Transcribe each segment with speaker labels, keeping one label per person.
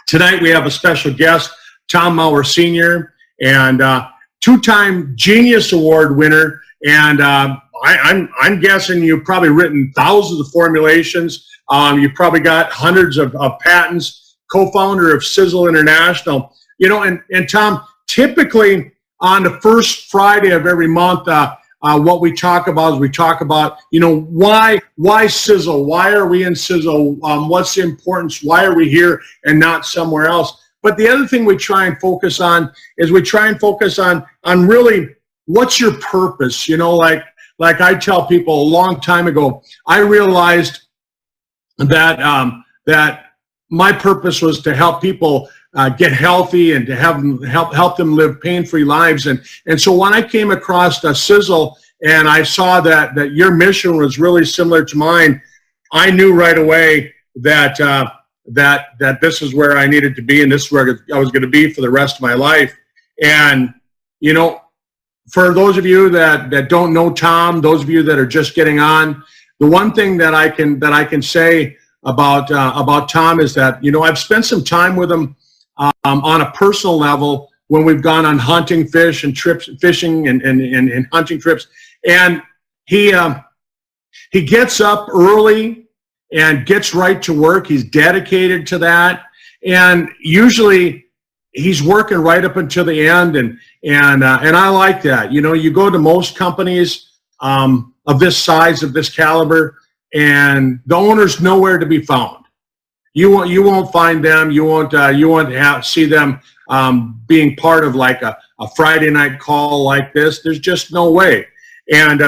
Speaker 1: Tonight we have a special guest, Tom Mower Sr., and two-time Genius Award winner. And I'm guessing you've probably written thousands of formulations. You've probably got hundreds of patents, co-founder of Sisel International. You know, and Tom, typically on the first Friday of every month, what we talk about is you know, why Sisel? Why are we in Sisel? What's the importance? Why are we here and not somewhere else? But the other thing we try and focus on is on really what's your purpose? You know, like I tell people a long time ago, I realized that that my purpose was to help people get healthy and to help them live pain-free lives. And so when I came across Sisel and I saw that your mission was really similar to mine, I knew right away that that this is where I needed to be, and this is where I was going to be for the rest of my life. And you know, for those of you that don't know Tom, those of you that are just getting on, the one thing that I can say about Tom is that, you know, I've spent some time with him on a personal level when we've gone on hunting fish and trips, fishing and hunting trips, and he gets up early and gets right to work. He's dedicated to that, and usually he's working right up until the end, and I like that. You know, you go to most companies of this size, of this caliber, and the owner's nowhere to be found. You won't find them. You won't see them being part of like a Friday night call like this. There's just no way. And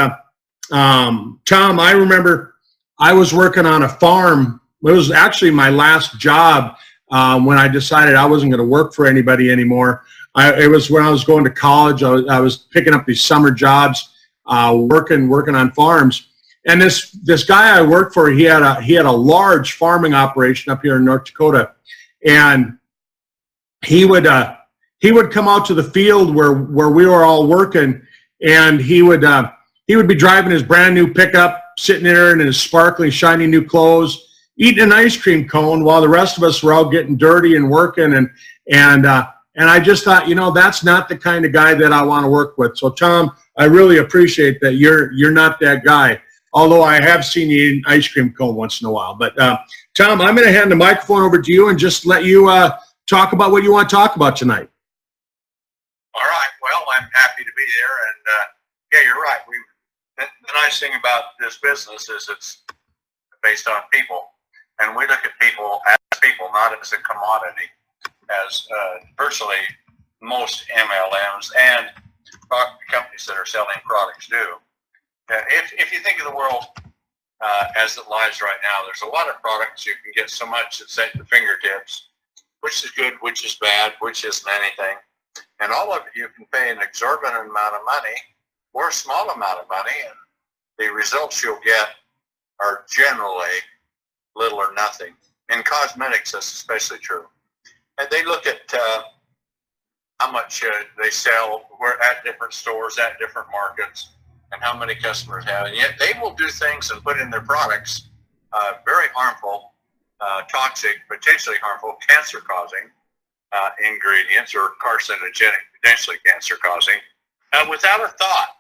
Speaker 1: Tom, I remember I was working on a farm. It was actually my last job when I decided I wasn't going to work for anybody anymore. It was when I was going to college. I was picking up these summer jobs, working on farms. And this guy I worked for, he had a large farming operation up here in North Dakota, and he would come out to the field where we were all working, and he would be driving his brand new pickup, sitting there in his sparkling, shiny new clothes, eating an ice cream cone while the rest of us were out getting dirty and working. And I just thought, you know, that's not the kind of guy that I want to work with. So Tom, I really appreciate that you're not that guy. Although I have seen you eat an ice cream cone once in a while. But Tom, I'm going to hand the microphone over to you and just let you talk about what you want to talk about tonight.
Speaker 2: All right. Well, I'm happy to be there. And yeah, you're right. The nice thing about this business is it's based on people. And we look at people as people, not as a commodity, as virtually most MLMs and companies that are selling products do. If you think of the world as it lies right now, there's a lot of products. You can get so much that's at your fingertips, which is good, which is bad, which isn't anything. And all of it, you can pay an exorbitant amount of money or a small amount of money, and the results you'll get are generally little or nothing. In cosmetics, that's especially true. And they look at how much they sell at different stores, at different markets, and how many customers have, and yet they will do things and put in their products very harmful, toxic, potentially harmful, cancer-causing ingredients or carcinogenic, potentially cancer-causing, without a thought.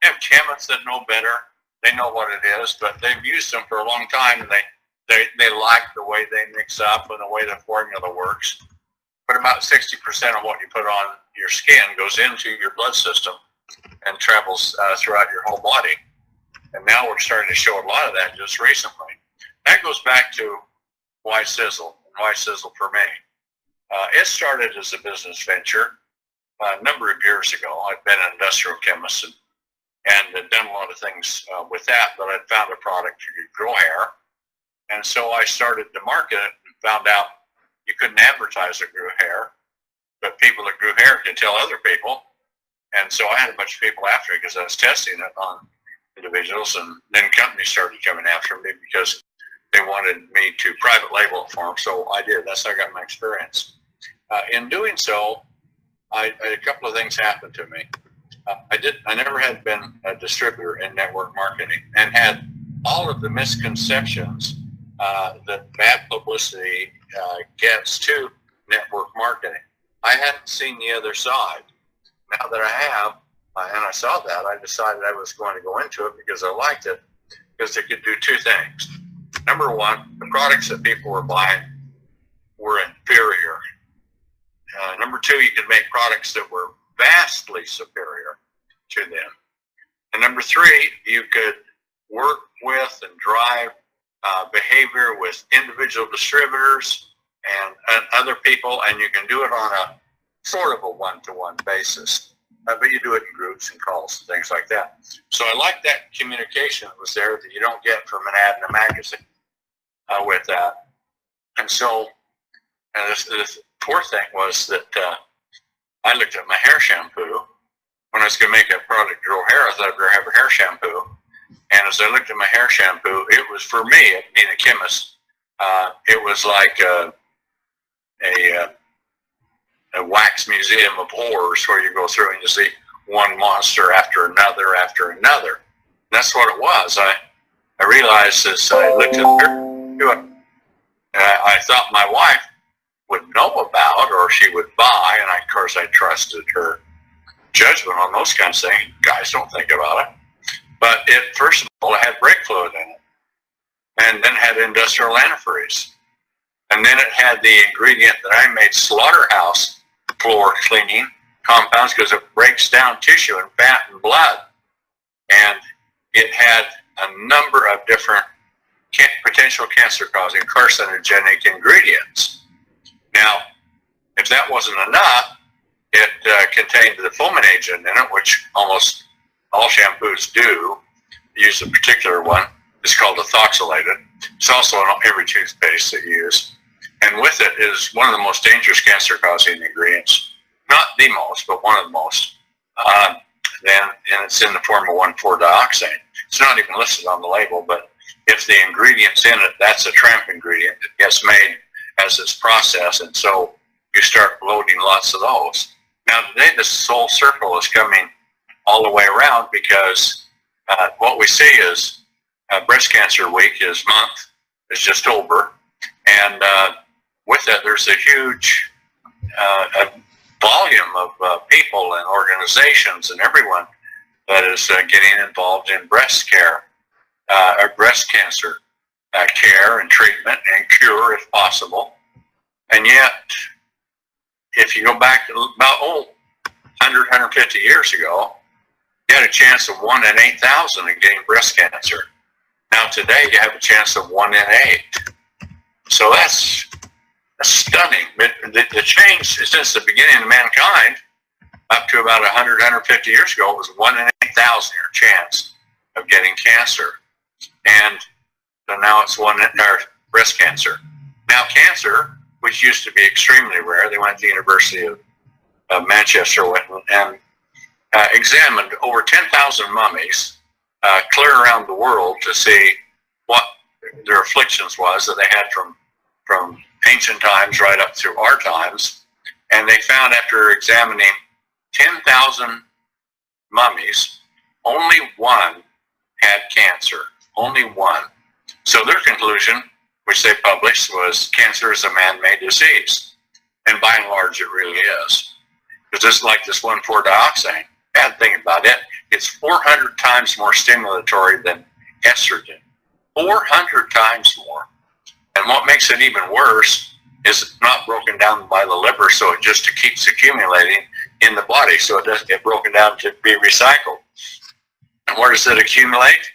Speaker 2: They have chemists that know better. They know what it is, but they've used them for a long time, and they like the way they mix up and the way the formula works. But about 60% of what you put on your skin goes into your blood system and travels throughout your whole body. And now we're starting to show a lot of that just recently. That goes back to why Sisel, and why Sisel for me. It started as a business venture a number of years ago. I've been an industrial chemist and had done a lot of things with that, but I'd found a product you could grow hair. And so I started to market it and found out you couldn't advertise that grew hair, but people that grew hair could tell other people. And so I had a bunch of people after me because I was testing it on individuals, and then companies started coming after me because they wanted me to private label it for them. So I did. That's how I got my experience. In doing so, a couple of things happened to me. I never had been a distributor in network marketing and had all of the misconceptions that bad publicity gets to network marketing. I hadn't seen the other side. Now that I have, and I saw that, I decided I was going to go into it because I liked it, because it could do two things. Number one, the products that people were buying were inferior. Number two, you could make products that were vastly superior to them. And number three, you could work with and drive behavior with individual distributors and other people, and you can do it on a sort of a one-to-one basis. But you do it in groups and calls and things like that. So I like that communication that was there that you don't get from an ad in a magazine with that. And so the fourth thing was that I looked at my hair shampoo. When I was going to make a product to grow hair, I thought I'd better have a hair shampoo. And as I looked at my hair shampoo, it was, for me, being a chemist, it was like a wax museum of horrors where you go through and you see one monster after another after another. And that's what it was. I realized as I looked at her, I thought my wife would know about or she would buy, and of course I trusted her judgment on those kinds of things. Guys don't think about it. But it, first of all, it had brake fluid in it, and then had industrial antifreeze. And then it had the ingredient that I made slaughterhouse floor cleaning compounds, because it breaks down tissue and fat and blood. And it had a number of different potential cancer-causing carcinogenic ingredients. Now, if that wasn't enough, it contained the foaming agent in it, which almost all shampoos do. Use a particular one. It's called ethoxylated. It's also in every toothpaste that you use. And with it is one of the most dangerous cancer-causing ingredients. Not the most, but one of the most. And it's in the form of 1,4-dioxane. It's not even listed on the label, but if the ingredient's in it, that's a tramp ingredient that gets made as it's processed, and so you start loading lots of those. Now today, this whole circle is coming all the way around, because what we see is Breast Cancer Week is just over, and with it, there's a huge volume of people and organizations and everyone that is getting involved in breast care, or breast cancer care and treatment and cure if possible. And yet, if you go back to about 100, 150 years ago, you had a chance of 1 in 8,000 of getting breast cancer. Now today, you have a chance of 1 in 8. So that's stunning. The change since the beginning of mankind, up to about 100, 150 years ago, it was 1 in 8,000 your chance of getting cancer. And so now it's breast cancer. Now cancer, which used to be extremely rare, they went to the University of Manchester and examined over 10,000 mummies clear around the world to see what their afflictions was that they had from ancient times right up through our times. And they found, after examining 10,000 mummies, only one had cancer. Only one. So their conclusion, which they published, was cancer is a man-made disease. And by and large, it really is. Because it's like this 1,4-dioxane. Bad thing about it, it's 400 times more stimulatory than estrogen. 400 times more. And what makes it even worse is it's not broken down by the liver, so it just keeps accumulating in the body, so it doesn't get broken down to be recycled. And where does it accumulate?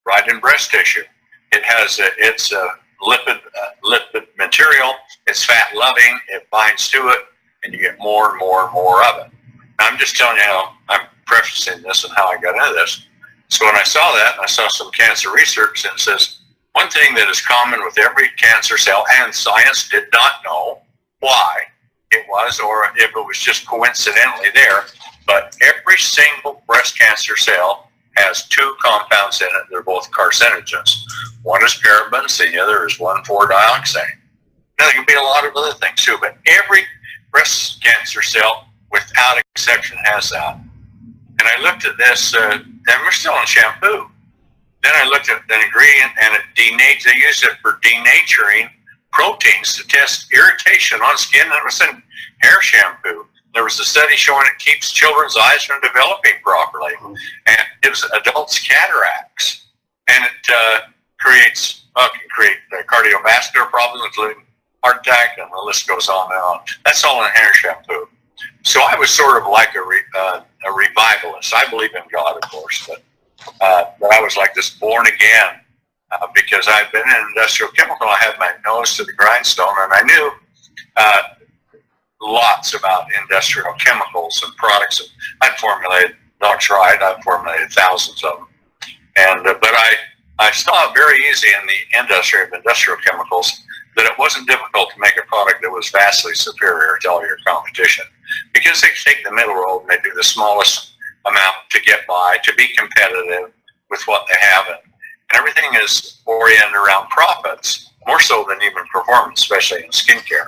Speaker 2: Right in breast tissue. It has it's a lipid material. It's fat loving. It binds to it, and you get more and more and more of it. Now, I'm just telling you how I'm prefacing this and how I got into this. So when I saw that, and I saw some cancer research, and it says one thing that is common with every cancer cell, and science did not know why it was, or if it was just coincidentally there, but every single breast cancer cell has 2 compounds in it. They're both carcinogens. One is parabens, the other is 1,4-dioxane. Now, there can be a lot of other things too, but every breast cancer cell, without exception, has that. And I looked at this, and we're still on shampoo. Then I looked at the ingredient, and they used it for denaturing proteins to test irritation on skin, and it was in hair shampoo. There was a study showing it keeps children's eyes from developing properly and gives adults cataracts. And it can create cardiovascular problems, including heart attack, and the list goes on and on. That's all in hair shampoo. So I was sort of like a revivalist. I believe in God, of course, but I was like this born again because I've been in industrial chemical. I had my nose to the grindstone, and I knew lots about industrial chemicals and products. I'd formulated, Dr. Wright, I've formulated thousands of them. And but I saw very easy in the industry of industrial chemicals that it wasn't difficult to make a product that was vastly superior to all your competition, because they take the middle road and they do the smallest amount to get by, to be competitive with what they have. And everything is oriented around profits, more so than even performance, especially in skincare.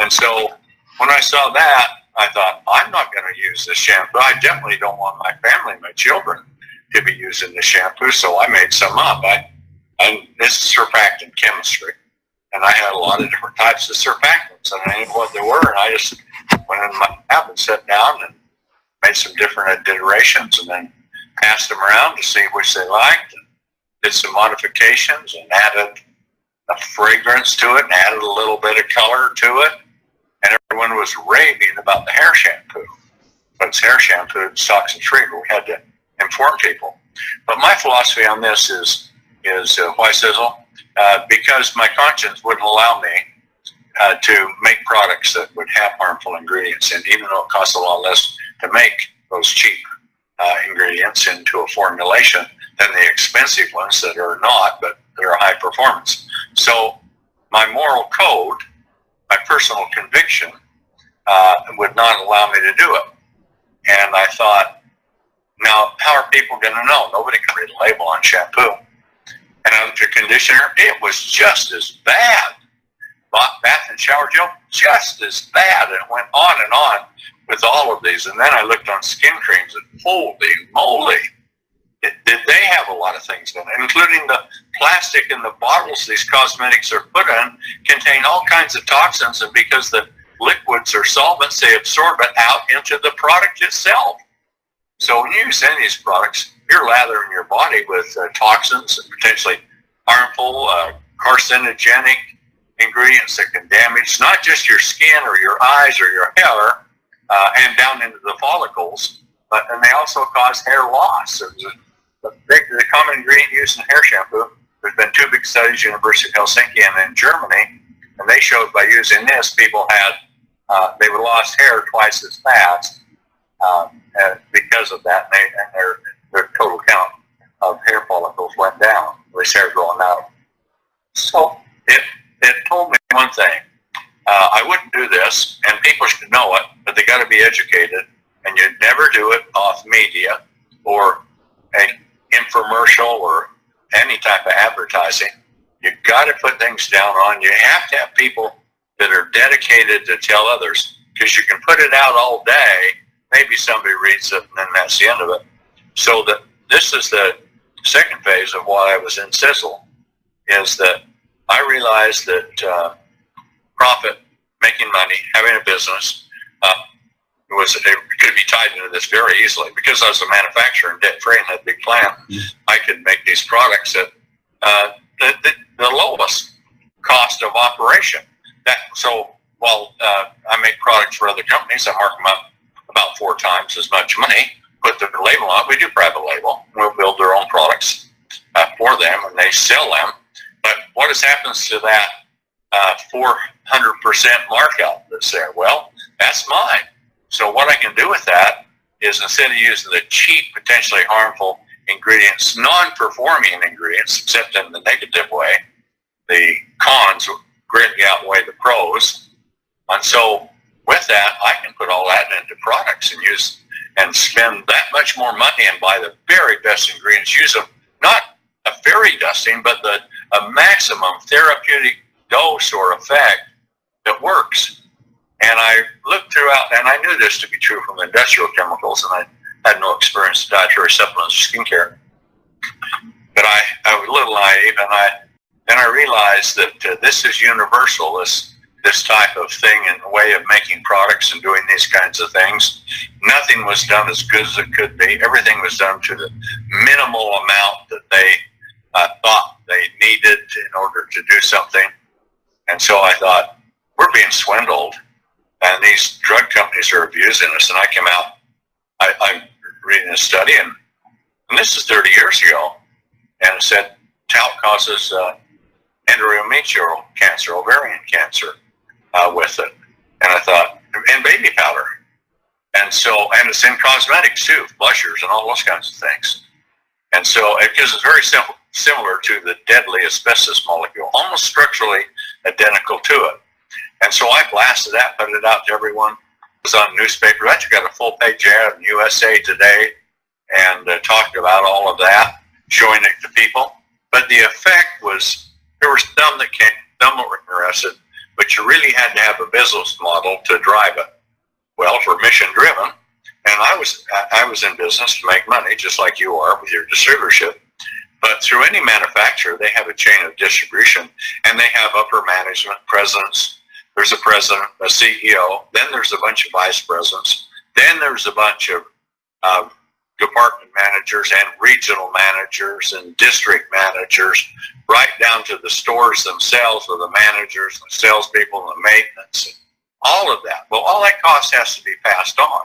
Speaker 2: And so when I saw that, I thought, I'm not going to use this shampoo. I definitely don't want my family, my children, to be using this shampoo. So I made some up. This is surfactant chemistry. And I had a lot of different types of surfactants, and I knew what they were. And I just went in my lab and sat down and made some different iterations, and then passed them around to see which they liked, and did some modifications and added a fragrance to it and added a little bit of color to it. And everyone was raving about the hair shampoo. But it's hair shampoo, it's toxin-free, but we had to inform people. But my philosophy on this is why Sisel? Because my conscience wouldn't allow me to make products that would have harmful ingredients, and even though it costs a lot less to make those cheap ingredients into a formulation than the expensive ones that are not, but they're high performance. So my moral code, my personal conviction, would not allow me to do it. And I thought, now how are people going to know? Nobody can read a label on shampoo. And on the conditioner, it was just as bad. Bath and shower gel, just as bad. And it went on with all of these. And then I looked on skin creams and holy moly, did they have a lot of things in it, including the plastic in the bottles these cosmetics are put in contain all kinds of toxins, and because the liquids or solvents, they absorb it out into the product itself. So when you use any of these products, you're lathering your body with toxins and potentially harmful, carcinogenic ingredients that can damage not just your skin or your eyes or your hair and down into the follicles, and they also cause hair loss. The common ingredient used in hair shampoo, there's been 2 big studies, University of Helsinki and in Germany, and they showed by using this, people had, they would lost hair twice as fast because of that, and their total count of hair follicles went down, with hair growing out. So it told me one thing. I wouldn't do this, and people should know it, but they got to be educated, and you'd never do it off media or an infomercial or any type of advertising. You got to put things down on. You have to have people that are dedicated to tell others, because you can put it out all day. Maybe somebody reads it, and then that's the end of it. So this is the second phase of why I was in Sisel, is that I realized that profit, making money, having a business, it could be tied into this very easily. Because I was a manufacturer and debt-free and had a big plant, I could make these products at the lowest cost of operation. So while I make products for other companies, I mark them up about 4 times as much money, put the label on it. We do private label. We'll build their own products for them, and they sell them. But what happens to that 400% markup that's there? Well, that's mine. So what I can do with that is, instead of using the cheap, potentially harmful ingredients, non-performing ingredients, except in the negative way, the cons greatly outweigh the pros. And so with that, I can put all that into products and use and spend that much more money and buy the very best ingredients. Use them, not a fairy dusting, but a maximum therapeutic dose or effect that works. And I looked throughout, and I knew this to be true from industrial chemicals, and I had no experience in dietary supplements or skincare. But I was a little naive, and then I realized that this is universal, this type of thing and way of making products and doing these kinds of things. Nothing was done as good as it could be. Everything was done to the minimal amount that they thought they needed in order to do something. And so I thought, we're being swindled, and these drug companies are abusing us. And I came out, I'm reading a study, and this is 30 years ago, and it said talc causes endometrial cancer, ovarian cancer with it. And I thought, and baby powder. And so, and it's in cosmetics too, blushers and all those kinds of things. And so, because it's very similar to the deadly asbestos molecule, almost structurally identical to it. And so I blasted that, put it out to everyone. It was on newspapers. I got a full-page ad in USA Today and talked about all of that, showing it to people. But the effect was, there were some that were interested, but you really had to have a business model to drive it. Well, for mission-driven, and I was in business to make money, just like you are with your distributorship. But through any manufacturer, they have a chain of distribution, and they have upper management, presidents. There's a president, a CEO, then there's a bunch of vice presidents, then there's a bunch of department managers and regional managers and district managers, right down to the stores themselves with the managers, the salespeople, and the maintenance, all of that. Well, all that cost has to be passed on.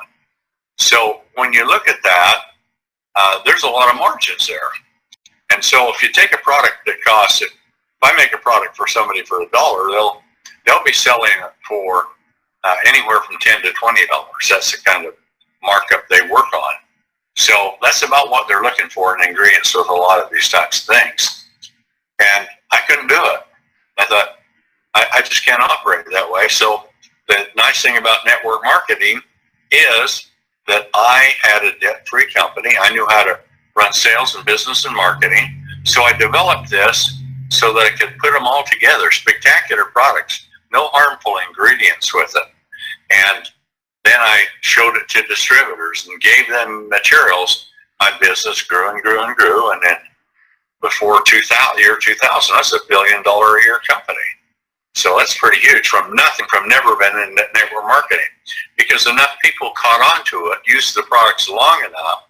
Speaker 2: So when you look at that, there's a lot of margins there. And so if you take a product that costs, if I make a product for somebody for $1, they'll be selling it for anywhere from $10 to $20. That's the kind of markup they work on. So that's about what they're looking for in ingredients with a lot of these types of things. And I couldn't do it. I thought, I just can't operate that way. So the nice thing about network marketing is that I had a debt-free company. I knew how to run sales and business and marketing. So I developed this so that I could put them all together, spectacular products, no harmful ingredients with it. And then I showed it to distributors and gave them materials. My business grew and grew and grew. And then before year 2000, I was $1 billion a year company. So that's pretty huge, from nothing, from never been in network marketing, because enough people caught on to it, used the products long enough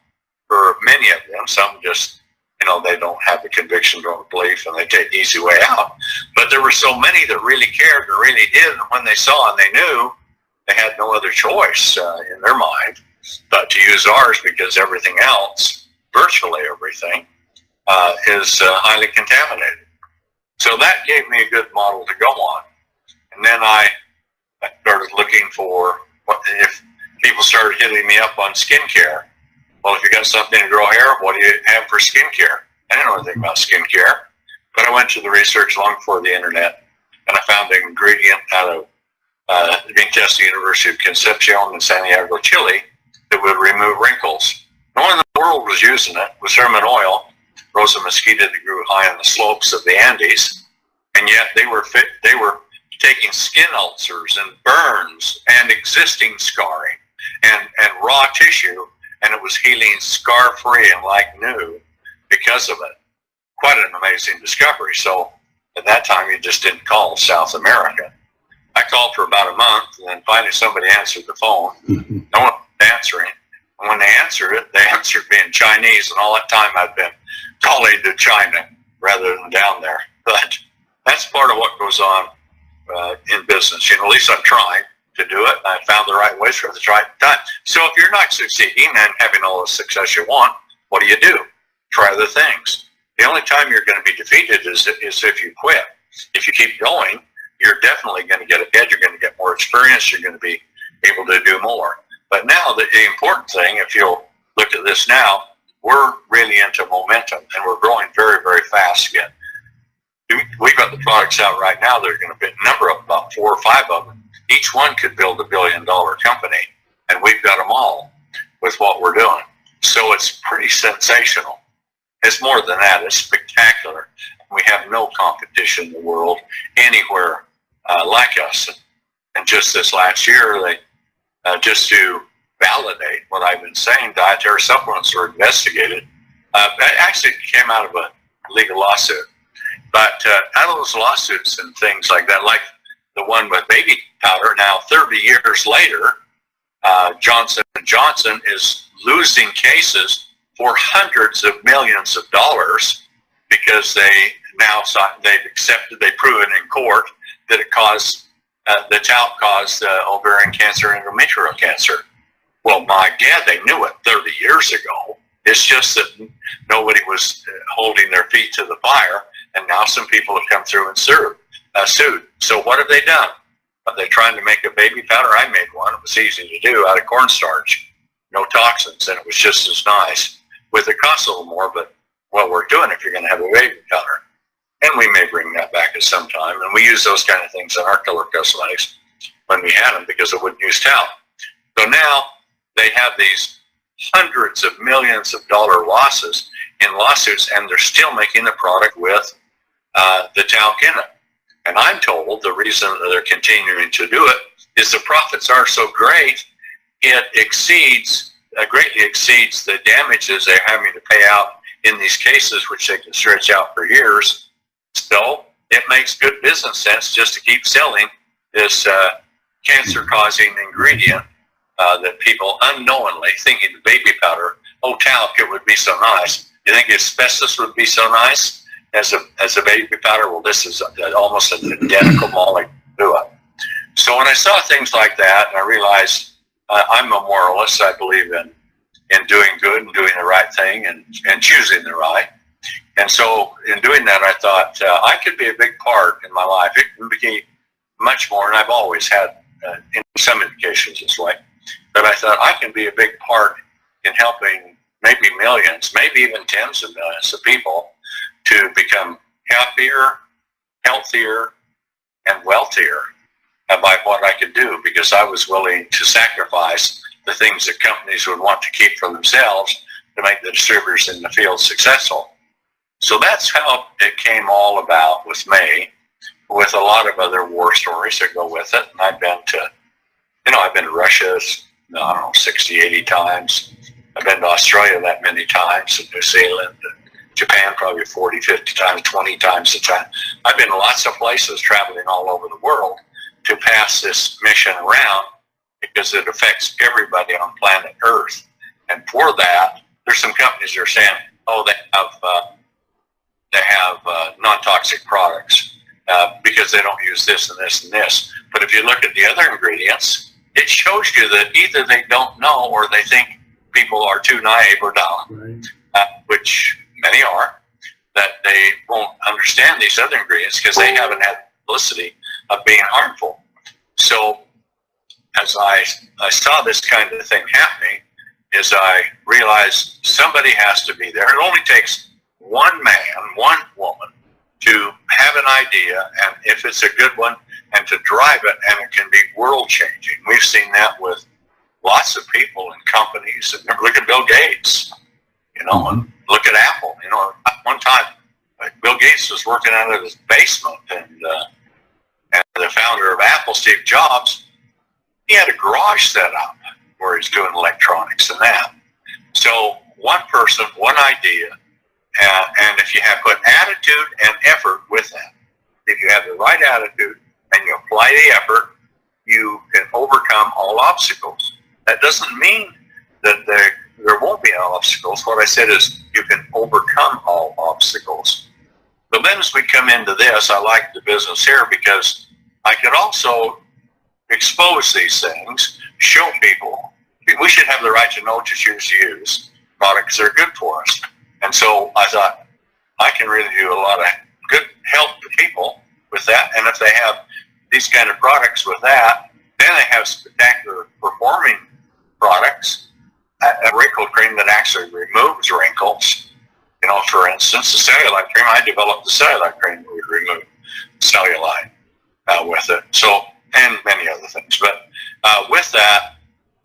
Speaker 2: for many of them. Some just, they don't have the conviction or belief and they take the easy way out. But there were so many that really cared and really did. And when they saw and they knew, they had no other choice in their mind but to use ours, because everything else, virtually everything, is highly contaminated. So that gave me a good model to go on. And then I started looking for if people started hitting me up on skincare. Well, if you got something to grow hair, what do you have for skincare? I didn't know anything about skincare, but I went to the research long before the internet, and I found an ingredient out of being tested at the University of Concepcion in Santiago, Chile, that would remove wrinkles. No one in the world was using it. It was Herman oil, rosa mosquito that grew high on the slopes of the Andes, and yet they were taking skin ulcers and burns and existing scarring and raw tissue, and it was healing scar-free and like new because of it. Quite an amazing discovery. So at that time, you just didn't call South America. I called for about a month, and then finally somebody answered the phone. No one was answering. And when they answered it, they answered me in Chinese, and all that time I'd been calling to China rather than down there. But that's part of what goes on in business. At least I'm trying to do it, and I found the right ways for the right time. So if you're not succeeding and having all the success you want, what do? Try other things. The only time you're going to be defeated is if you quit. If you keep going, you're definitely going to get ahead. You're going to get more experience. You're going to be able to do more. But now the important thing, if you'll look at this now, we're really into momentum, and we're growing very, very fast again. We've got the products out right now that are going to be a number of about 4 or 5 of them. Each one could build $1 billion company, and we've got them all with what we're doing. So it's pretty sensational. It's more than that. It's spectacular. We have no competition in the world anywhere like us. And just this last year, just to validate what I've been saying, dietary supplements were investigated. That actually came out of a legal lawsuit. But out of those lawsuits and things like that, like the one with baby powder, now 30 years later, Johnson & Johnson is losing cases for hundreds of millions of dollars because they've accepted, they've proven in court that it caused, the talc caused ovarian cancer and endometrial cancer. Well, my God, they knew it 30 years ago. It's just that nobody was holding their feet to the fire, and now some people have come through and sued. So what have they done? Are they trying to make a baby powder? I made one. It was easy to do out of cornstarch, no toxins, and it was just as nice. With it costs a little more, but well worth doing if you're going to have a baby powder. And we may bring that back at some time. And we use those kind of things in our color cosmetics when we had them because it wouldn't use talc. So now they have these hundreds of millions of dollar losses in lawsuits, and they're still making the product with the talc in it. And I'm told the reason that they're continuing to do it is the profits are so great, it greatly exceeds the damages they're having to pay out in these cases, which they can stretch out for years. So it makes good business sense just to keep selling this cancer-causing ingredient that people unknowingly, thinking the baby powder, oh, talc, it would be so nice. You think asbestos would be so nice as a baby powder? Well, this is almost an identical molecule to it. So when I saw things like that, and I realized I'm a moralist, I believe in doing good and doing the right thing and choosing the right. And so in doing that, I thought I could be a big part in my life. It can be much more, and I've always had in some indications this way, but I thought I can be a big part in helping maybe millions, maybe even tens of millions of people to become happier, healthier, and wealthier by what I could do, because I was willing to sacrifice the things that companies would want to keep for themselves to make the distributors in the field successful. So that's how it came all about with me, with a lot of other war stories that go with it. And I've been to Russia, I don't know, 60, 80 times. I've been to Australia that many times, and New Zealand, and Japan probably 40, 50 times, 20 times a time. I've been to lots of places, traveling all over the world to pass this mission around, because it affects everybody on planet Earth. And for that, there's some companies that are saying, oh, they have non-toxic products because they don't use this and this and this. But if you look at the other ingredients, it shows you that either they don't know or they think people are too naive or dumb, right. Which many are, that they won't understand these other ingredients because they haven't had publicity of being harmful. So as I saw this kind of thing happening, is I realized somebody has to be there. It only takes one man, one woman to have an idea, and if it's a good one, and to drive it, and it can be world-changing. We've seen that with lots of people and companies. And look at Bill Gates, and look at Apple. One time, Bill Gates was working out of his basement, and the founder of Apple, Steve Jobs, he had a garage set up where he's doing electronics and that. So one person, one idea, and if you have put attitude and effort with that, if you have the right attitude and you apply the effort, you can overcome all obstacles. That doesn't mean that there won't be any obstacles. What I said is you can overcome all obstacles. But then as we come into this, I like the business here because I could also expose these things, show people. We should have the right to know to choose to use products that are good for us. And so I thought I can really do a lot of good help to people with that. And if they have these kind of products with that, then they have spectacular performing products. A wrinkle cream that actually removes wrinkles. For instance, the cellulite cream, I developed the cellulite cream that would remove cellulite with it. So, and many other things. But with that,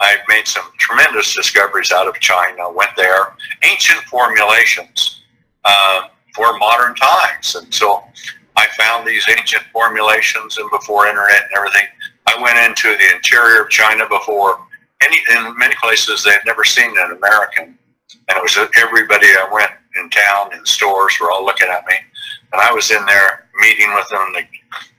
Speaker 2: I've made some tremendous discoveries out of China, went there, ancient formulations for modern times. And so I found these ancient formulations, and before internet and everything, I went into the interior of China before in many places they had never seen an American. And it was everybody I went in town, in stores, were all looking at me. And I was in there meeting with them.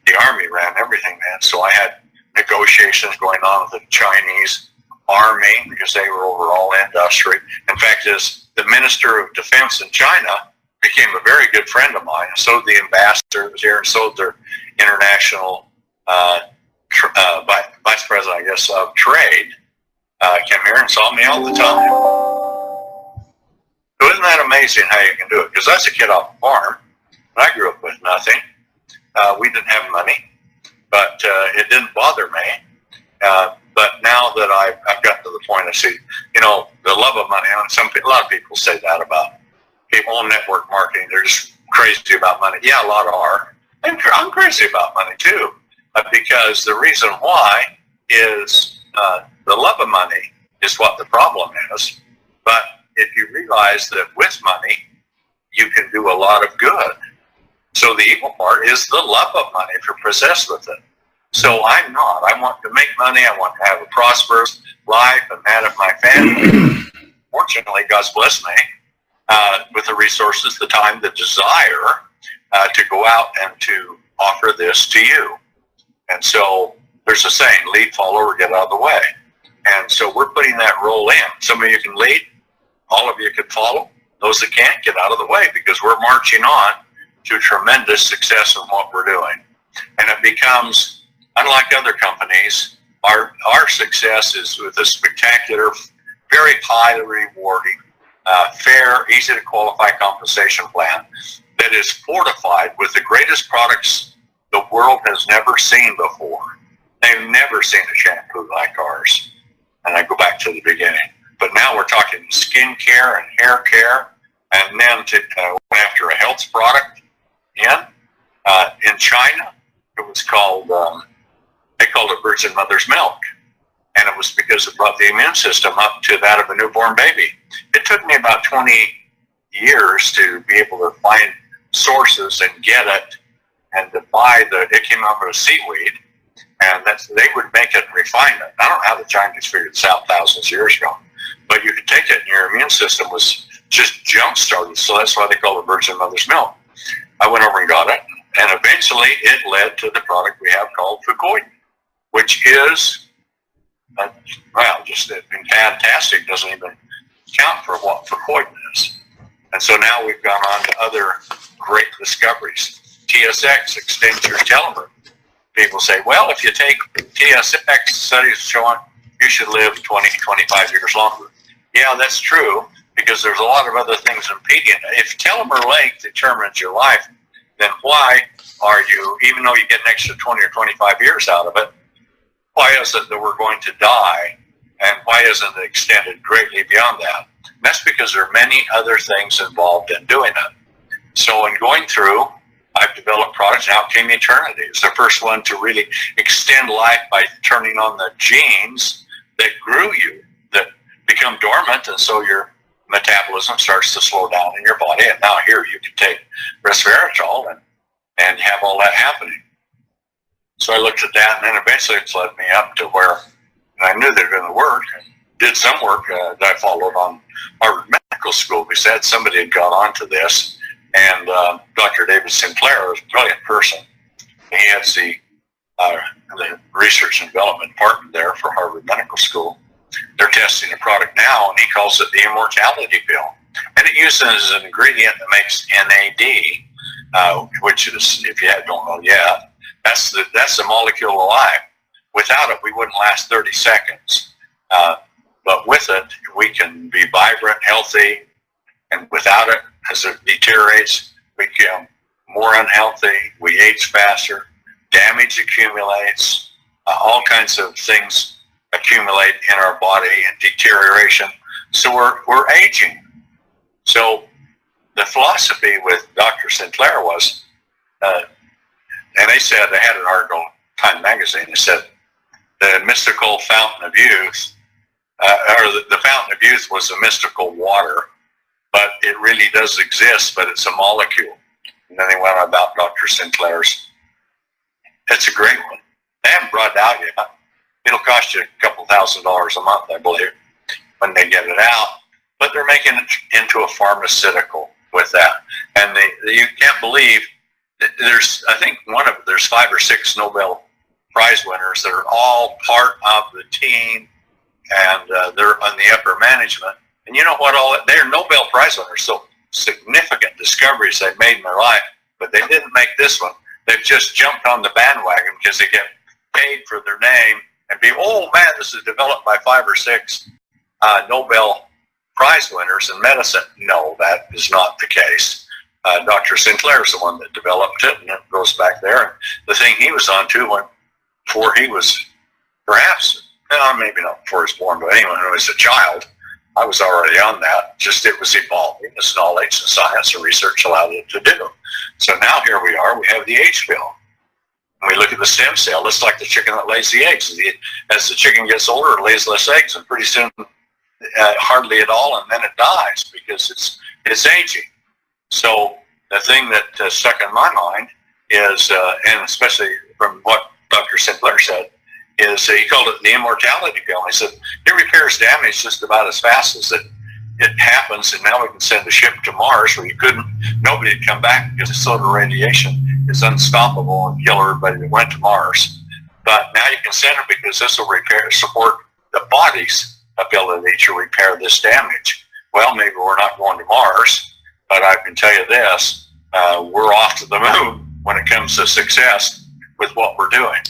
Speaker 2: The Army ran everything, man. So I had negotiations going on with the Chinese Army because they were over all industry. In fact, as the Minister of Defense in China became a very good friend of mine, and so the ambassador was here, and so their international vice president, I guess, of trade came here and saw me all the time. So isn't that amazing how you can do it? Because I was a kid off a farm, and I grew up with nothing. We didn't have money, but it didn't bother me. But now that I've gotten to the point, I see, you know, the love of money. And a lot of people say that about people on network marketing. They're just crazy about money. Yeah, a lot are. I'm crazy about money too, because the reason why is the love of money is what the problem is. But if you realize that with money, you can do a lot of good. So the evil part is the love of money if you're possessed with it. So I'm not. I want to make money. I want to have a prosperous life and that of my family. Fortunately, God's blessed me with the resources, the time, the desire to go out and to offer this to you. And so there's a saying, lead, follow, or get out of the way. And so we're putting that role in. Some of you can lead. All of you can follow. Those that can't, get out of the way, because we're marching on to tremendous success in what we're doing. And it becomes, unlike other companies, our success is with a spectacular, very highly rewarding, fair, easy to qualify compensation plan that is fortified with the greatest products the world has never seen before. They've never seen a shampoo like ours. And I go back to the beginning. But now we're talking skin care and hair care, and then to went after a health product in China. It was called, they called it virgin mother's milk. And it was because it brought the immune system up to that of a newborn baby. It took me about 20 years to be able to find sources and get it, and to buy it came out of a seaweed, and they would make it and refine it. I don't know how the Chinese figured this out thousands of years ago, but you could take it and your immune system was just jump-started, so that's why they call it virgin mother's milk. I went over and got it, and eventually it led to the product we have called Fucoid, which is, well, just fantastic. Doesn't even count for what Fucoid is. And so now we've gone on to other great discoveries. TSX extends your telomere. People say, well, if you take TSX, studies showing you should live 20, 25 years longer. Yeah, that's true, because there's a lot of other things impeding it. If telomere length determines your life, then why are you, even though you get an extra 20 or 25 years out of it, why is it that we're going to die, and why isn't it extended greatly beyond that? And that's because there are many other things involved in doing it. So in going through, I've developed products. Now came Eternity. It's the first one to really extend life by turning on the genes that grew you, that become dormant, and so your metabolism starts to slow down in your body. And now here you can take resveratrol and have all that happening. So I looked at that, and then eventually it's led me up to where I knew they were going to work. Did some work that I followed on Harvard Medical School. We said somebody had got onto this, and Dr. David Sinclair is a brilliant person. He heads the research and development department there for Harvard Medical School. They're testing a product now, and he calls it the immortality pill. And it uses an ingredient that makes NAD, which is, if you don't know yet, that's the molecule of life. Without it, we wouldn't last 30 seconds. But with it, we can be vibrant, healthy, and without it, as it deteriorates, we become more unhealthy, we age faster, damage accumulates, all kinds of things accumulate in our body and deterioration. So we're aging. So the philosophy with Dr. Sinclair was, and they said, they had an article in Time Magazine that said the mystical fountain of youth, or the fountain of youth was a mystical water, but it really does exist, but it's a molecule. And then they went on about Dr. Sinclair's. It's a great one. They haven't brought it out yet. It'll cost you a couple $1,000s a month, I believe, when they get it out. But they're making it into a pharmaceutical with that. And you can't believe I think there's 5 or 6 Nobel Prize winners that are all part of the team, and they're on the upper management. And you know what? They're Nobel Prize winners, so significant discoveries they've made in their life, but they didn't make this one. They've just jumped on the bandwagon because they get paid for their name and be, oh man, this is developed by 5 or 6 Nobel Prize winners in medicine. No, that is not the case. Dr. Sinclair is the one that developed it, and it goes back there. And the thing he was on to before he was, perhaps, maybe not before he was born, but anyway, when he was a child, I was already on that. Just it was evolving as knowledge and science and research allowed it to do. So now here we are. We have the age pill. And we look at the stem cell. It's like the chicken that lays the eggs. As the chicken gets older, it lays less eggs, and pretty soon, hardly at all, and then it dies because it's aging. So the thing that stuck in my mind is, and especially from what Dr. Sinclair said, is he called it the immortality pill. He said it repairs damage just about as fast as it happens, and now we can send a ship to Mars where nobody would come back because the solar radiation is unstoppable and kill everybody that went to Mars. But now you can send it because this will support the body's ability to repair this damage. Well, maybe we're not going to Mars, but I can tell you this, we're off to the moon when it comes to success with what we're doing.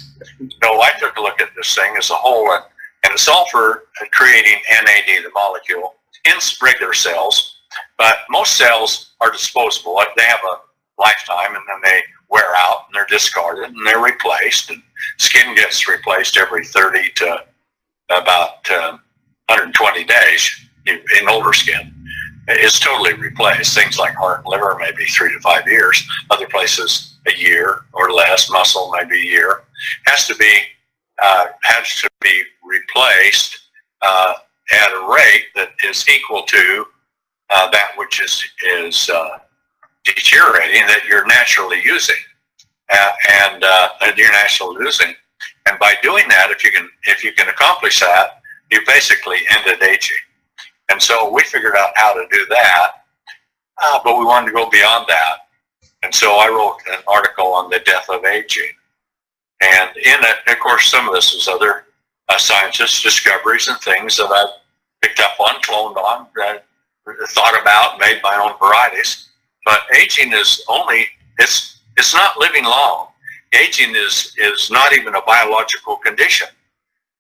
Speaker 2: So I took a look at this thing as a whole, and it's all for creating NAD, the molecule, in regular cells. But most cells are disposable. They have a lifetime, and then they wear out, and they're discarded, and they're replaced. And skin gets replaced every 30 to about 120 days in older skin. It's totally replaced. Things like heart and liver, maybe 3 to 5 years. Other places, a year or less. Muscle, maybe a year. Has to be replaced at a rate that is equal to that which is deteriorating that you're naturally using, and you're naturally losing. And by doing that, if you can accomplish that, you basically ended aging. And so we figured out how to do that, but we wanted to go beyond that. And so I wrote an article on the death of aging. And in it, of course, some of this is other scientists' discoveries and things that I've picked up on, cloned on, thought about, made my own varieties. But aging is it's not living long. Aging is not even a biological condition.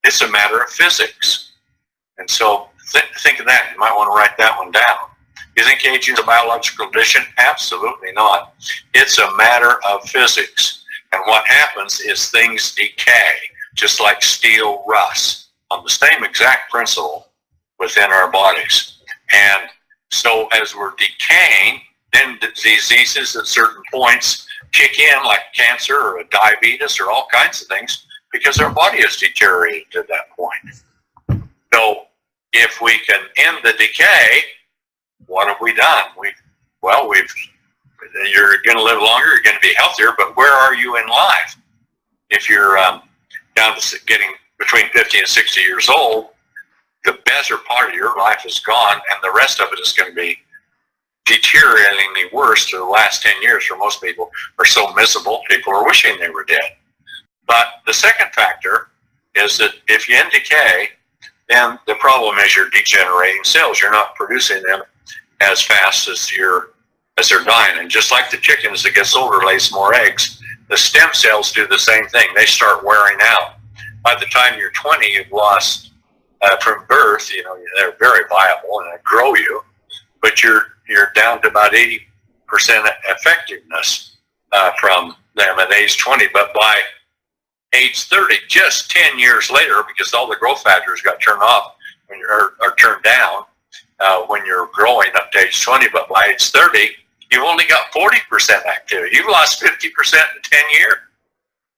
Speaker 2: It's a matter of physics. And so think of that. You might want to write that one down. You think aging is a biological condition? Absolutely not. It's a matter of physics. And what happens is things decay, just like steel rusts, on the same exact principle within our bodies. And so as we're decaying, then diseases at certain points kick in, like cancer or diabetes or all kinds of things, because our body is deteriorated at that point. So if we can end the decay, what have we done? You're going to live longer, you're going to be healthier, but where are you in life? If you're down to getting between 50 and 60 years old, the better part of your life is gone, and the rest of it is going to be deterioratingly worse to the last 10 years for most people. Are so miserable, people are wishing they were dead. But the second factor is that if you end decay, then the problem is you're degenerating cells. You're not producing them as fast as they're dying. And just like the chicken, as it gets older, lays more eggs, the stem cells do the same thing. They start wearing out. By the time you're 20, you've lost, from birth, they're very viable and they grow you, but you're down to about 80% effectiveness from them at age 20. But by age 30, just 10 years later, because all the growth factors got turned off or turned down when you're growing up to age 20, but by age 30, you've only got 40% activity. You've lost 50% in 10 years.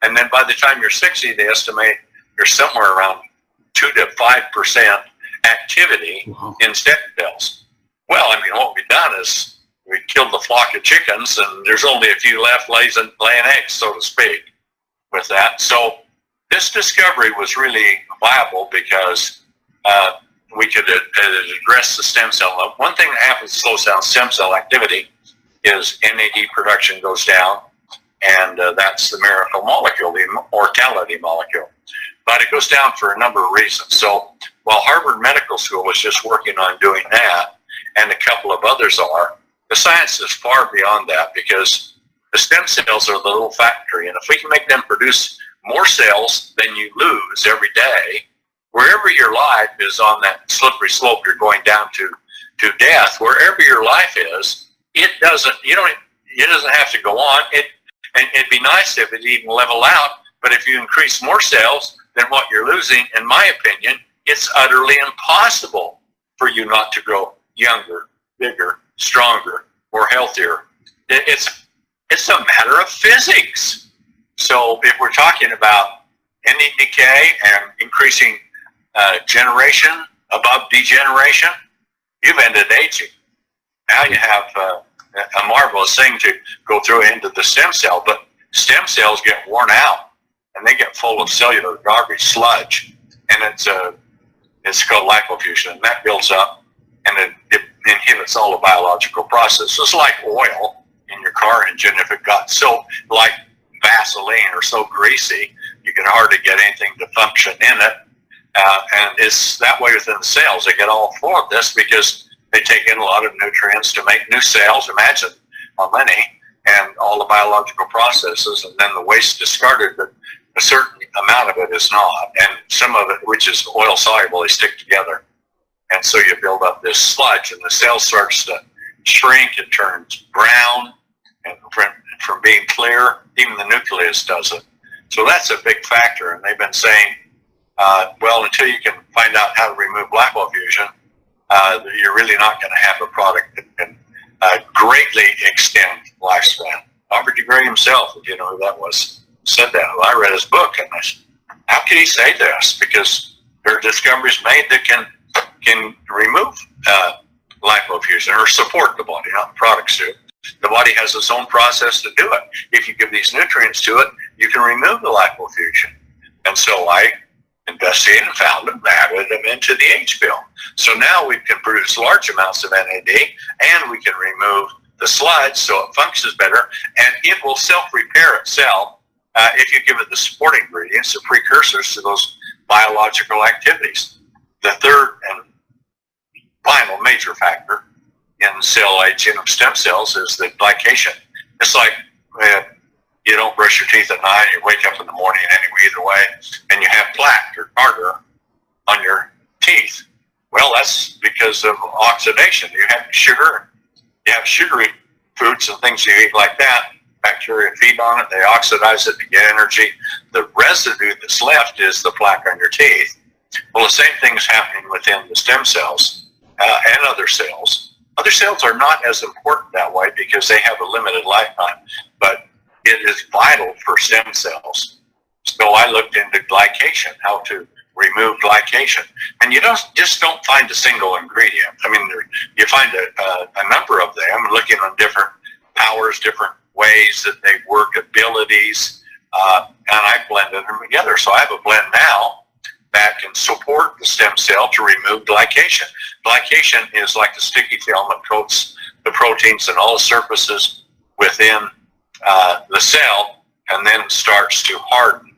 Speaker 2: And then by the time you're 60, they estimate you're somewhere around 2 to 5% activity in stem cells. Well, what we've done is we killed the flock of chickens, and there's only a few left laying eggs, so to speak, with that. So this discovery was really viable because we could address the stem cell. One thing that happens to slow down stem cell activity is NAD production goes down, and that's the miracle molecule, the immortality molecule. But it goes down for a number of reasons. So while Harvard Medical School is just working on doing that, and a couple of others are, the science is far beyond that, because the stem cells are the little factory, and if we can make them produce more cells than you lose every day, wherever your life is on that slippery slope you're going down to death, wherever your life is, it doesn't have to go on. And it'd be nice if it even level out, but if you increase more cells than what you're losing, in my opinion, it's utterly impossible for you not to grow younger, bigger, stronger, more healthier. It's a matter of physics. So if we're talking about ending decay and increasing generation above degeneration, you've ended aging. Now you have a marvelous thing to go through into the stem cell, but stem cells get worn out and they get full of cellular garbage, sludge, and it's called lipofusion, and that builds up and it inhibits all the biological processes. It's like oil in your car engine. If it got so like Vaseline or so greasy, you can hardly get anything to function in it. And it's that way within the cells. They get all full of this because they take in a lot of nutrients to make new cells. Imagine how many, and all the biological processes, and then the waste discarded, but a certain amount of it is not. And some of it, which is oil soluble, they stick together. And so you build up this sludge, and the cell starts to shrink. It turns brown, and from being clear, even the nucleus does it. So that's a big factor. And they've been saying, well, until you can find out how to remove lipofusion, you're really not going to have a product that can greatly extend lifespan. Robert de Grey himself, if you know who that was, said that. Well, I read his book, and I said, how can he say this? Because there are discoveries made that can remove lipofusion or support the body, not the products do it. The body has its own process to do it. If you give these nutrients to it, you can remove the lipofusion. And so I investigated and found them, added them into the H pill. So now we can produce large amounts of NAD, and we can remove the sludge so it functions better, and it will self-repair itself if you give it the supporting ingredients, the precursors to those biological activities. The third and final major factor in cell aging of stem cells is the glycation. It's like you don't brush your teeth at night, you wake up in the morning either way, and you have plaque or tartar on your teeth. Well, that's because of oxidation. You have sugar, you have sugary foods and things you eat like that. Bacteria feed on it, they oxidize it to get energy. The residue that's left is the plaque on your teeth. Well, the same thing is happening within the stem cells and other cells. Other cells are not as important that way because they have a limited lifetime, but it is vital for stem cells. So I looked into glycation, how to remove glycation. And you just don't find a single ingredient. I mean, you find a number of them, looking on different powers, different ways that they work, abilities, and I blended them together. So I have a blend now that can support the stem cell to remove glycation. Glycation is like the sticky film that coats the proteins and all the surfaces within the cell, and then it starts to harden.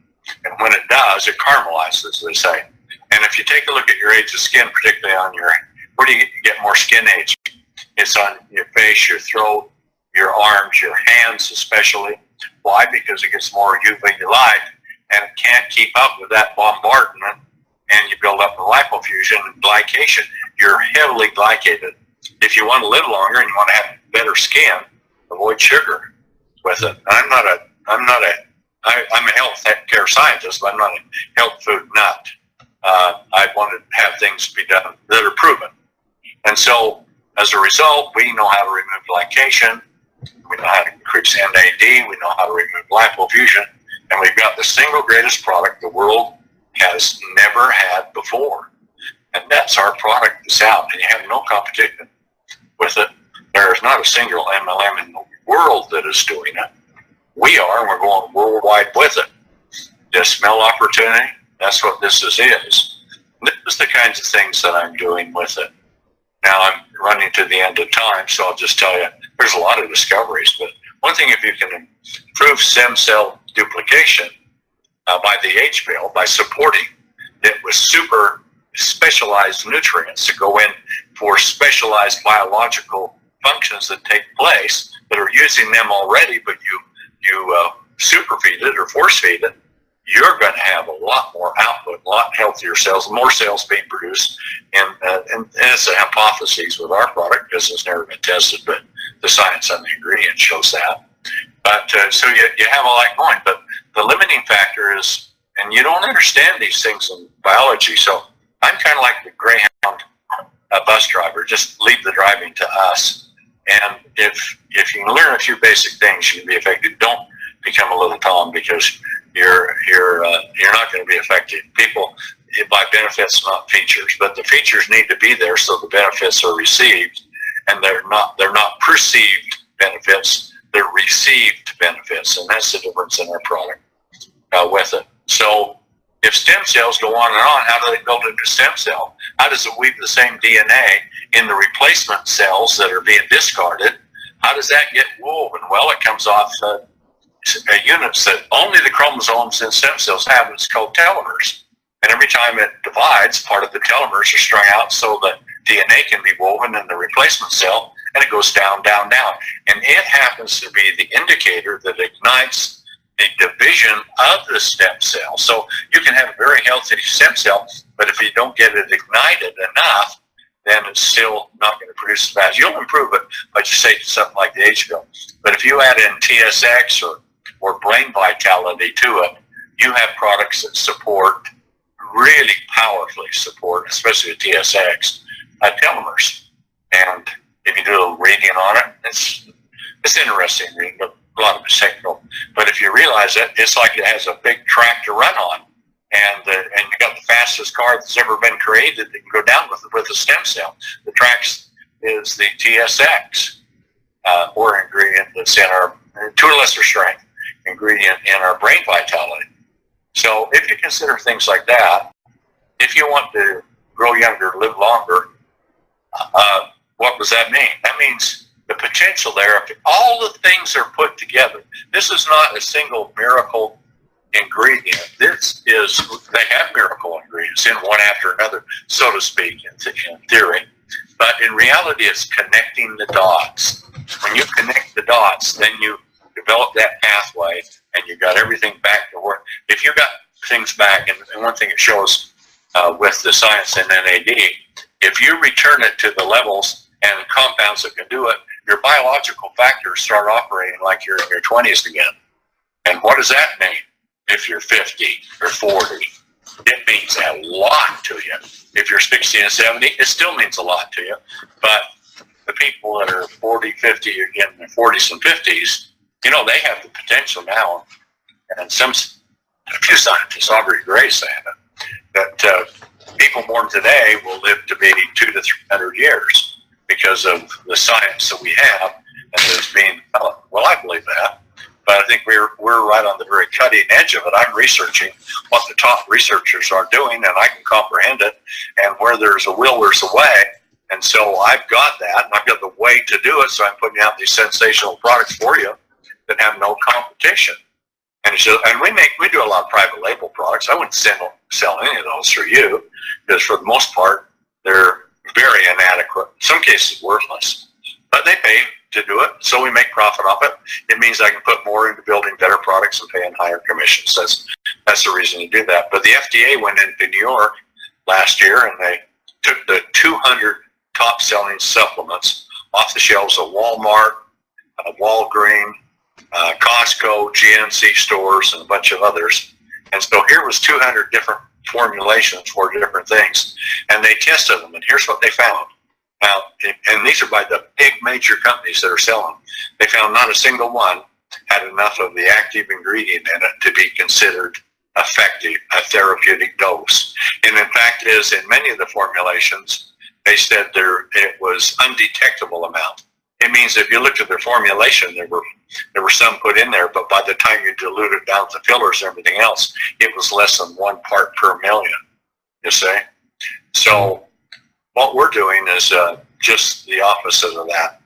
Speaker 2: And when it does, it caramelizes, they say. And if you take a look at your age of skin, particularly on where do you get more skin age? It's on your face, your throat, your arms, your hands especially. Why? Because it gets more UV light, and it can't keep up with that bombardment, and you build up the lipofusion and glycation. You're heavily glycated. If you want to live longer and you want to have better skin, avoid sugar with it. I'm a health care scientist, but I'm not a health food nut. I want to have things be done that are proven. And so, as a result, we know how to remove glycation, we know how to increase NAD, we know how to remove lipofusion, and we've got the single greatest product the world has never had before. And that's our product that's out, and you have no competition with it. There is not a single MLM in the world that is doing it. We are, and we're going worldwide with it. Just smell opportunity. That's what this is. This is the kinds of things that I'm doing with it. Now I'm running to the end of time, so I'll just tell you, there's a lot of discoveries. But one thing, if you can prove stem cell duplication by the HBL by supporting it with super specialized nutrients to go in for specialized biological functions that take place that are using them already, but you super feed it or force feed it, you're going to have a lot more output, a lot healthier cells, more cells being produced. And it's a hypothesis with our product because it's never been tested, but the science on the ingredient shows that. But so you have all that going, but the limiting factor is, and you don't understand these things in biology, so I'm kind of like the Greyhound bus driver, just leave the driving to us. And if you can learn a few basic things, you can be effective. Don't become a little Tom, because you're not going to be effective. People buy benefits, not features, but the features need to be there so the benefits are received, and they're not perceived benefits, they're received benefits, and that's the difference in our product with it. So if stem cells go on and on, how do they build into stem cell? How does it weave the same DNA in the replacement cells that are being discarded? How does that get woven? Well, it comes off units that only the chromosomes in stem cells have. It's called telomeres. And every time it divides, part of the telomeres are strung out so that DNA can be woven in the replacement cell, and it goes down, down, down. And it happens to be the indicator that ignites the division of the stem cell. So you can have a very healthy stem cell, but if you don't get it ignited enough, then it's still not going to produce as fast. You'll improve it by just say something like the HBL. But if you add in TSX or brain vitality to it, you have products that support, really powerfully support, especially the TSX, telomeres. And if you do a little reading on it, it's interesting reading, but a lot of it's technical. But if you realize it, it's like it has a big track to run on. And you got the fastest car that's ever been created that can go down with a stem cell. The tracks is the TSX or ingredient that's in our, to a lesser strength, ingredient in our brain vitality. So if you consider things like that, if you want to grow younger, live longer, what does that mean? That means the potential there, if all the things are put together. This is not a single miracle ingredient. This is, they have miracle ingredients in one after another, so to speak, in theory. But in reality, it's connecting the dots. When you connect the dots, then you develop that pathway, and you got everything back to work. If you got things back, and one thing it shows with the science in NAD, if you return it to the levels and the compounds that can do it, your biological factors start operating like you're in your 20s again. And what does that mean if you're 50 or 40? It means a lot to you. If you're 60 and 70, it still means a lot to you. But the people that are 40, 50, in their 40s and 50s, you know, they have the potential now. And a few scientists, Aubrey Gray saying it, that people born today will live to be 200 to 300 years because of the science that we have and that's being developed. Well, I believe that, but I think we're right on the very cutting edge of it. I'm researching what the top researchers are doing, and I can comprehend it. And where there's a will, there's a way. And so I've got that, and I've got the way to do it. So I'm putting out these sensational products for you that have no competition. And we do a lot of private label products. I wouldn't sell any of those for you, because for the most part, they're very inadequate. In some cases, worthless. But they pay to do it, so we make profit off it. It means I can put more into building better products and paying higher commissions. That's the reason to do that. But the FDA went into New York last year, and they took the 200 top-selling supplements off the shelves of Walmart, Walgreens, Costco, GNC stores, and a bunch of others. And so here was 200 different formulations for different things, and they tested them, and here's what they found. Now, and these are by the big major companies that are selling. They found not a single one had enough of the active ingredient in it to be considered effective, a therapeutic dose. And in fact, is in many of the formulations, they said it was undetectable amount. It means if you looked at their formulation, there were some put in there, but by the time you dilute it down to fillers and everything else, it was less than 1 part per million, you see? So what we're doing is just the opposite of that.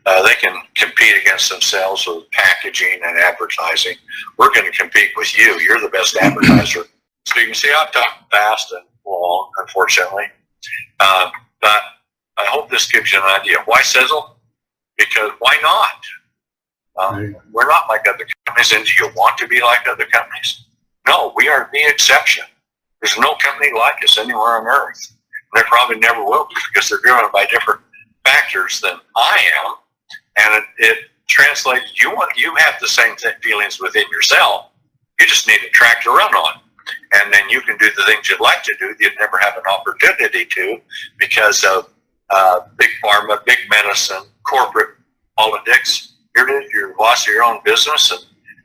Speaker 2: They can compete against themselves with packaging and advertising. We're going to compete with you. You're the best advertiser. So you can see I've talked fast and long, unfortunately. But I hope this gives you an idea. Why Sisel? Because why not? We're not like other companies. And do you want to be like other companies? No, we are the exception. There's no company like us anywhere on earth. There probably never will be because they're driven by different factors than I am. And it translates, you have the same feelings within yourself. You just need a track to run on. And then you can do the things you'd like to do that you'd never have an opportunity to because of big pharma, big medicine, corporate politics. Here it is, you're the boss of your own business, and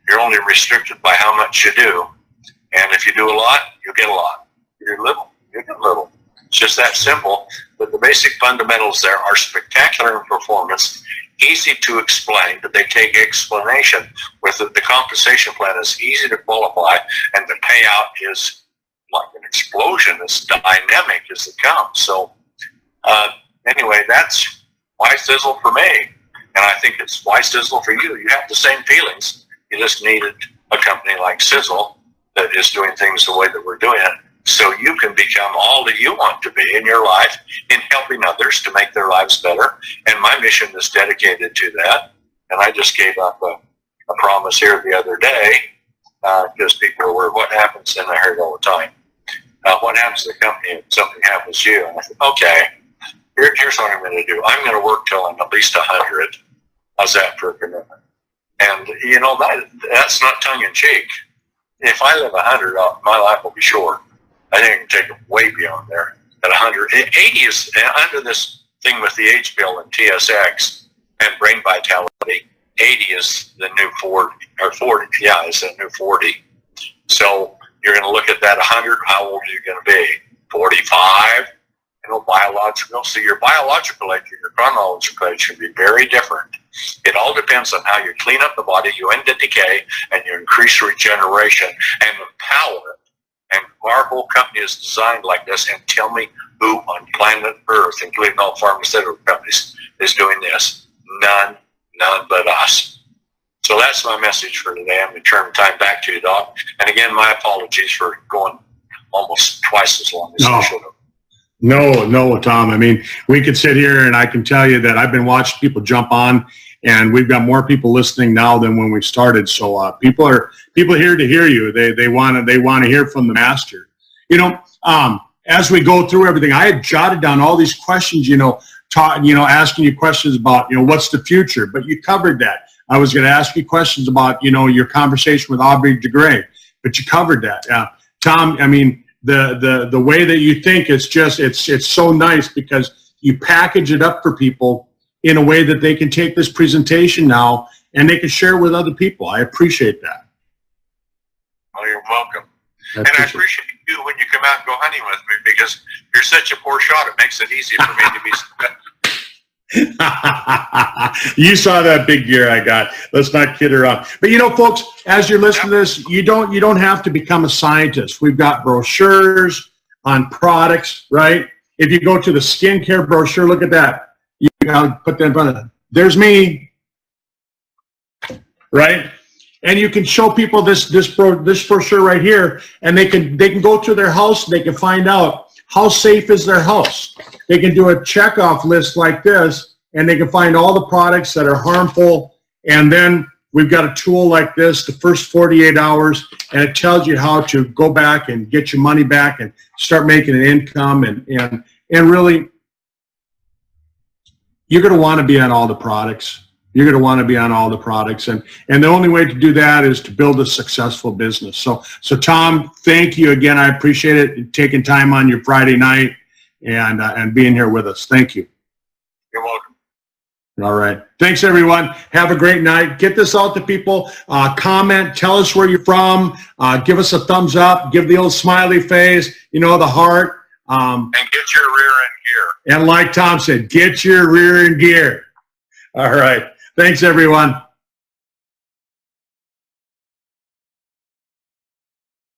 Speaker 2: you're only restricted by how much you do. And if you do a lot, you get a lot. If you do little, you get little. It's just that simple. But the basic fundamentals there are spectacular in performance, easy to explain, but they take explanation. With the compensation plan is easy to qualify, and the payout is like an explosion. It's dynamic as it comes. So anyway, that's why Sisel for me. And I think it's why Sisel for you. You have the same feelings. You just needed a company like Sisel that is doing things the way that we're doing it, so you can become all that you want to be in your life in helping others to make their lives better. And my mission is dedicated to that. And I just gave up a promise here the other day because people were, what happens, and I heard it all the time, what happens to the company if something happens to you? And I said, okay, here's what I'm going to do. I'm going to work till I'm at least 100. How's that for a commitment? And, you know, that's not tongue-in-cheek. If I live 100, my life will be short. I think I can take it way beyond there. At 100, 80 is under this thing with the age bill and TSX and brain vitality. 80 is the new 40, or 40, yeah, is the new 40. So you're going to look at that 100. How old are you going to be? 45. You know, biological. So your biological age and your chronological age should be very different. It all depends on how you clean up the body, you end the decay, and you increase regeneration and empower it. And our whole company is designed like this. And tell me who on planet Earth, including all pharmaceutical companies, is doing this. None but us. So that's my message for today. I'm going to turn time back to you, Doc. And again, my apologies for going almost twice as long as I should have.
Speaker 1: No, Tom. I mean, we could sit here and I can tell you that I've been watching people jump on, and we've got more people listening now than when we started. So people are here to hear you. They want to hear from the master. You know, as we go through everything, I had jotted down all these questions. Asking you questions about what's the future, but you covered that. I was going to ask you questions about your conversation with Aubrey DeGray, but you covered that. Tom, I mean, the way that you think, it's so nice because you package it up for people in a way that they can take this presentation now and they can share with other people. I appreciate that.
Speaker 2: Oh, you're welcome. And I appreciate you when you come out and go hunting with me because you're such a poor shot. It makes it easy for me to be.
Speaker 1: You saw that big gear I got. Let's not kid around. But folks, as you're listening to this, you don't have to become a scientist. We've got brochures on products, right? If you go to the skincare brochure, look at that. You gotta put that in front of them. There's me, right? And you can show people this brochure right here, and they can go to their house and they can find out how safe is their house. They can do a checkoff list like this, and they can find all the products that are harmful. And then we've got a tool like this, the first 48 hours, and it tells you how to go back and get your money back and start making an income. And really, you're going to want to be on all the products. You're going to want to be on all the products. And the only way to do that is to build a successful business. So Tom, thank you again. I appreciate it, taking time on your Friday night and being here with us. Thank you.
Speaker 2: You're welcome.
Speaker 1: All right. Thanks, everyone. Have a great night. Get this out to people. Comment. Tell us where you're from. Give us a thumbs up. Give the old smiley face, the heart.
Speaker 2: And get your rear end gear.
Speaker 1: And like Tom said, get your rear end gear. All right. Thanks, everyone.